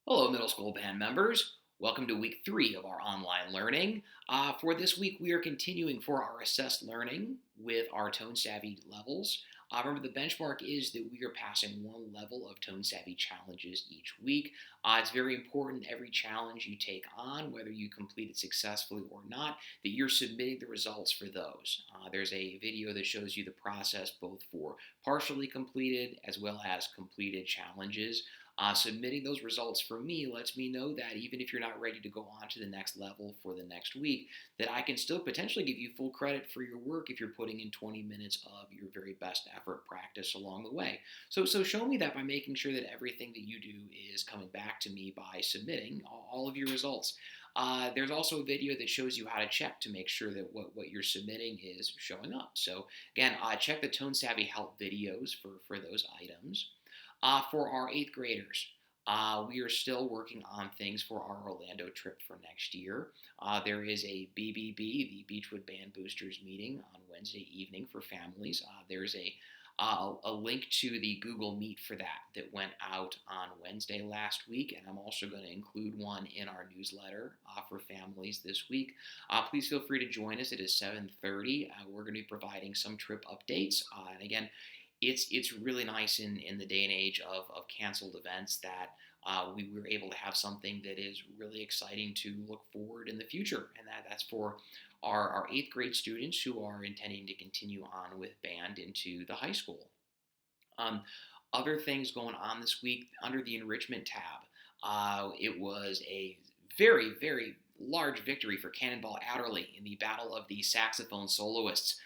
Hello, middle school band members. Welcome to week 3 of our online learning. For this week, we are continuing for our assessed learning with our tone savvy levels. Remember, the benchmark is that we are passing one level of tone savvy challenges each week. It's very important every challenge you take on, whether you complete it successfully or not, that you're submitting the results for those. There's a video that shows you the process both for partially completed as well as completed challenges. Submitting those results for me lets me know that even if you're not ready to go on to the next level for the next week, that I can still potentially give you full credit for your work if you're putting in 20 minutes of your very best effort practice along the way. So show me that by making sure that everything that you do is coming back to me by submitting all of your results. There's also a video that shows you how to check to make sure that what you're submitting is showing up. So again, check the Tone Savvy help videos for those items. For our eighth graders, we are still working on things for our Orlando trip for next year. There is a BBB, the Beachwood Band Boosters meeting on Wednesday evening for families. There's a link to the Google Meet for that went out on Wednesday last week, and I'm also going to include one in our newsletter for families this week. Please feel free to join us. It is 7:30. We're going to be providing some trip updates, and again, it's really nice in the day and age of canceled events that we were able to have something that is really exciting to look forward in the future, and that's for our eighth grade students who are intending to continue on with band into the high school. Um, Other things going on this week under the enrichment tab. It was a very large victory for Cannonball Adderley in the Battle of the Saxophone Soloists.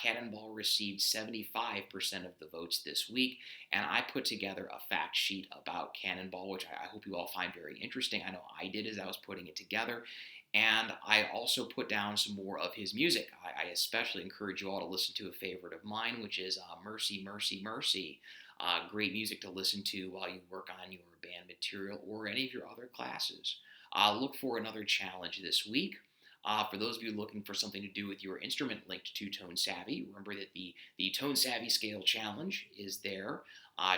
Cannonball received 75% of the votes this week, and I put together a fact sheet about Cannonball, which I hope you all find very interesting. I know I did as I was putting it together, and I also put down some more of his music. I especially encourage you all to listen to a favorite of mine, which is Mercy, Mercy, Mercy. Great music to listen to while you work on your band material or any of your other classes. Look for another challenge this week. For those of you looking for something to do with your instrument linked to Tone Savvy, remember that the Tone Savvy Scale Challenge is there,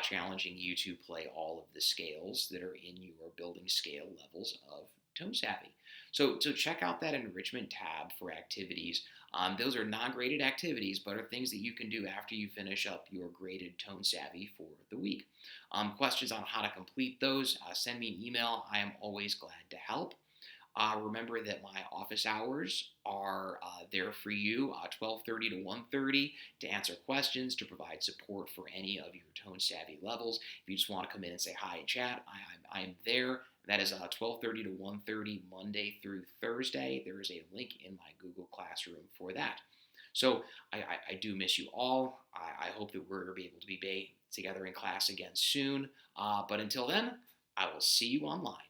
challenging you to play all of the scales that are in your building scale levels of Tone Savvy. So check out that enrichment tab for activities. Those are non-graded activities, but are things that you can do after you finish up your graded Tone Savvy for the week. Questions on how to complete those, send me an email. I am always glad to help. Remember that my office hours are there for you, 12:30 to 1:30, to answer questions, to provide support for any of your tone savvy levels. If you just want to come in and say hi and chat, I am there. That is 12:30 to 1:30 Monday through Thursday. There is a link in my Google Classroom for that. So I do miss you all. I hope that we're able to be together in class again soon. But until then, I will see you online.